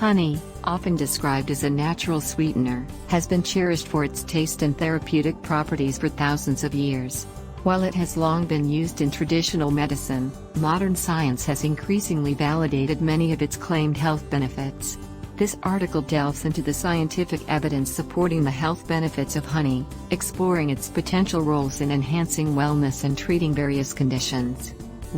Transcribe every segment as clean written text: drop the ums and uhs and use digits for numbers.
Honey, often described as a natural sweetener, has been cherished for its taste and therapeutic properties for thousands of years. While it has long been used in traditional medicine, modern science has increasingly validated many of its claimed health benefits. This article delves into the scientific evidence supporting the health benefits of honey, exploring its potential roles in enhancing wellness and treating various conditions.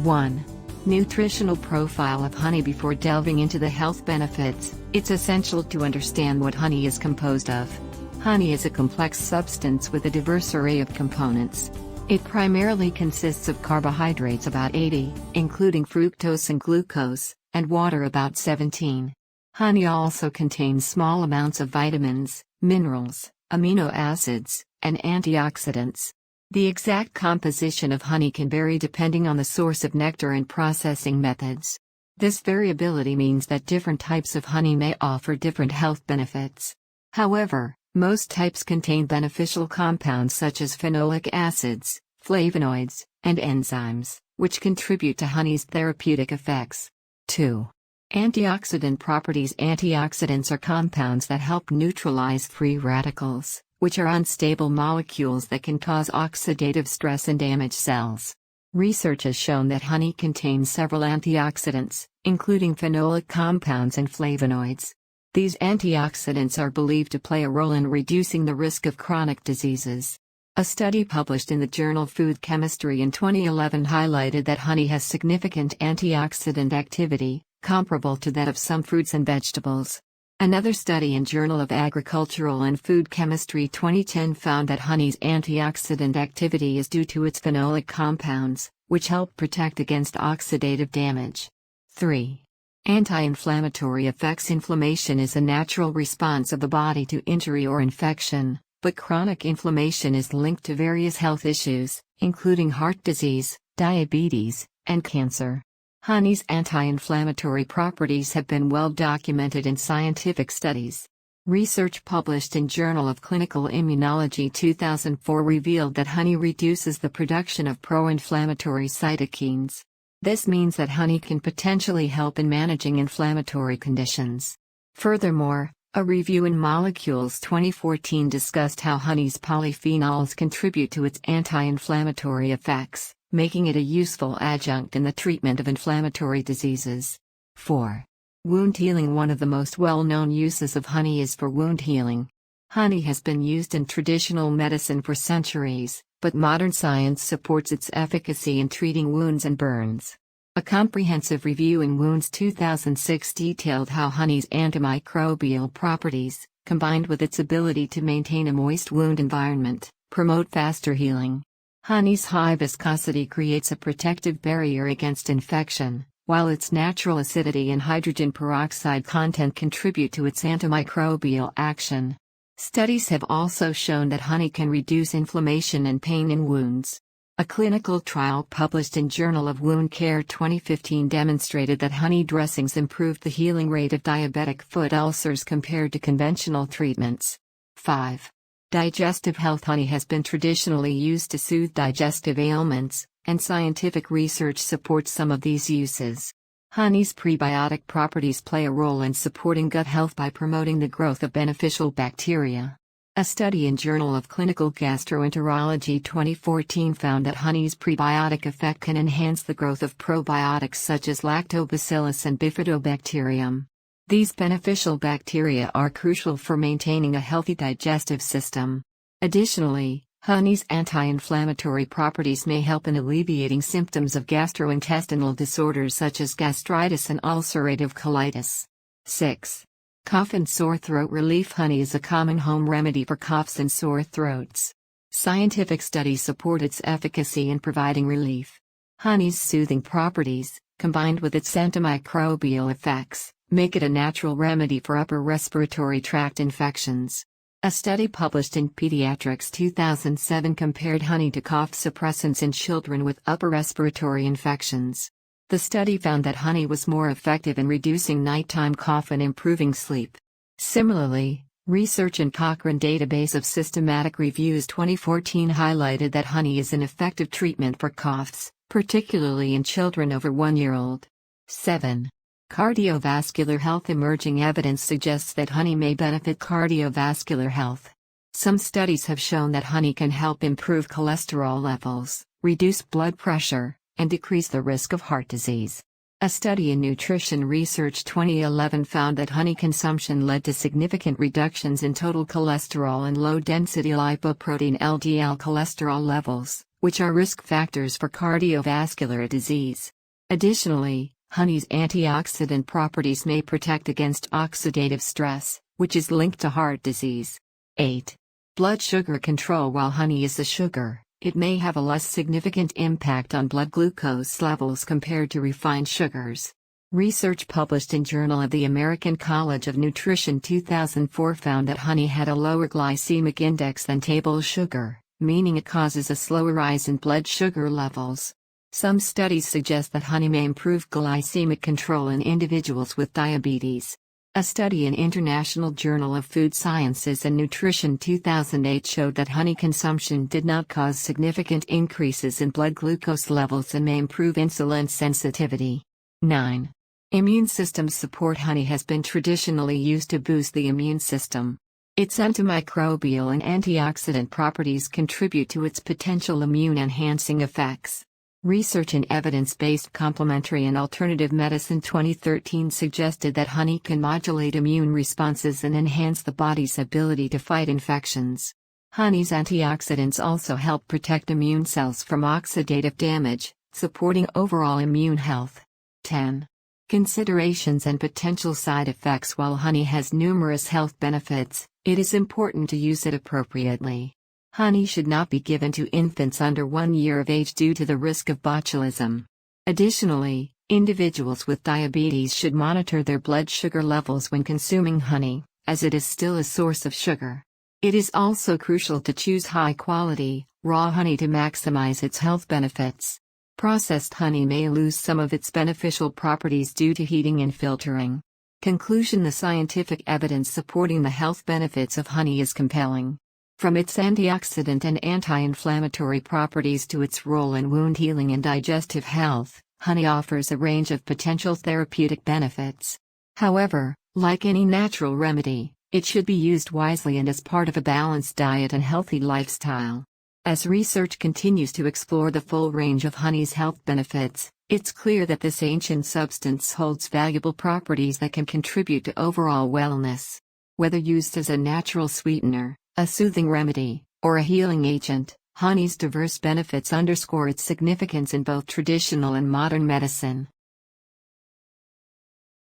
1. Nutritional profile of honey. Before delving into the health benefits, it's essential to understand what honey is composed of. Honey is a complex substance with a diverse array of components. It primarily consists of carbohydrates about 80, including fructose and glucose, and water about 17. Honey also contains small amounts of vitamins, minerals, amino acids, and antioxidants. The exact composition of honey can vary depending on the source of nectar and processing methods. This variability means that different types of honey may offer different health benefits. However, most types contain beneficial compounds such as phenolic acids, flavonoids, and enzymes, which contribute to honey's therapeutic effects. 2. Antioxidant properties. Antioxidants are compounds that help neutralize free radicals, which are unstable molecules that can cause oxidative stress and damage cells. Research has shown that honey contains several antioxidants, including phenolic compounds and flavonoids. These antioxidants are believed to play a role in reducing the risk of chronic diseases. A study published in the journal Food Chemistry in 2011 highlighted that honey has significant antioxidant activity, comparable to that of some fruits and vegetables. Another study in Journal of Agricultural and Food Chemistry 2010 found that honey's antioxidant activity is due to its phenolic compounds, which help protect against oxidative damage. 3. Anti-inflammatory effects. Inflammation is a natural response of the body to injury or infection, but chronic inflammation is linked to various health issues, including heart disease, diabetes, and cancer. Honey's anti-inflammatory properties have been well documented in scientific studies. Research published in Journal of Clinical Immunology 2004 revealed that honey reduces the production of pro-inflammatory cytokines. This means that honey can potentially help in managing inflammatory conditions. Furthermore, a review in Molecules 2014 discussed how honey's polyphenols contribute to its anti-inflammatory effects, making it a useful adjunct in the treatment of inflammatory diseases. 4. Wound healing. One of the most well-known uses of honey is for wound healing. Honey has been used in traditional medicine for centuries, but modern science supports its efficacy in treating wounds and burns. A comprehensive review in Wounds 2006 detailed how honey's antimicrobial properties, combined with its ability to maintain a moist wound environment, promote faster healing. Honey's high viscosity creates a protective barrier against infection, while its natural acidity and hydrogen peroxide content contribute to its antimicrobial action. Studies have also shown that honey can reduce inflammation and pain in wounds. A clinical trial published in Journal of Wound Care 2015 demonstrated that honey dressings improved the healing rate of diabetic foot ulcers compared to conventional treatments. 5. Digestive health. Honey has been traditionally used to soothe digestive ailments, and scientific research supports some of these uses. Honey's prebiotic properties play a role in supporting gut health by promoting the growth of beneficial bacteria. A study in Journal of Clinical Gastroenterology 2014 found that honey's prebiotic effect can enhance the growth of probiotics such as lactobacillus and bifidobacterium. These beneficial bacteria are crucial for maintaining a healthy digestive system. Additionally, honey's anti-inflammatory properties may help in alleviating symptoms of gastrointestinal disorders such as gastritis and ulcerative colitis. 6. Cough and sore throat relief. Honey is a common home remedy for coughs and sore throats. Scientific studies support its efficacy in providing relief. Honey's soothing properties, combined with its antimicrobial effects, make it a natural remedy for upper respiratory tract infections. A study published in Pediatrics 2007 compared honey to cough suppressants in children with upper respiratory infections. The study found that honey was more effective in reducing nighttime cough and improving sleep. Similarly, research in Cochrane Database of Systematic Reviews 2014 highlighted that honey is an effective treatment for coughs, particularly in children over 1 year old. 7. Cardiovascular health. Emerging evidence suggests that honey may benefit cardiovascular health. Some studies have shown that honey can help improve cholesterol levels, reduce blood pressure, and decrease the risk of heart disease. A study in Nutrition Research 2011 found that honey consumption led to significant reductions in total cholesterol and low-density lipoprotein (LDL) cholesterol levels, which are risk factors for cardiovascular disease. Additionally, honey's antioxidant properties may protect against oxidative stress, which is linked to heart disease. 8. Blood sugar control. While honey is a sugar, it may have a less significant impact on blood glucose levels compared to refined sugars. Research published in Journal of the American College of Nutrition 2004 found that honey had a lower glycemic index than table sugar, meaning it causes a slower rise in blood sugar levels. Some studies suggest that honey may improve glycemic control in individuals with diabetes. A study in International Journal of Food Sciences and Nutrition 2008 showed that honey consumption did not cause significant increases in blood glucose levels and may improve insulin sensitivity. 9. Immune system support. Honey has been traditionally used to boost the immune system. Its antimicrobial and antioxidant properties contribute to its potential immune-enhancing effects. Research in Evidence-Based Complementary and Alternative Medicine 2013 suggested that honey can modulate immune responses and enhance the body's ability to fight infections. Honey's antioxidants also help protect immune cells from oxidative damage, supporting overall immune health. 10. Considerations and potential side effects. While honey has numerous health benefits, it is important to use it appropriately. Honey should not be given to infants under 1 year of age due to the risk of botulism. Additionally, individuals with diabetes should monitor their blood sugar levels when consuming honey, as it is still a source of sugar. It is also crucial to choose high-quality, raw honey to maximize its health benefits. Processed honey may lose some of its beneficial properties due to heating and filtering. Conclusion: the scientific evidence supporting the health benefits of honey is compelling. From its antioxidant and anti-inflammatory properties to its role in wound healing and digestive health, honey offers a range of potential therapeutic benefits. However, like any natural remedy, it should be used wisely and as part of a balanced diet and healthy lifestyle. As research continues to explore the full range of honey's health benefits, it's clear that this ancient substance holds valuable properties that can contribute to overall wellness. Whether used as a natural sweetener, a soothing remedy, or a healing agent, honey's diverse benefits underscore its significance in both traditional and modern medicine.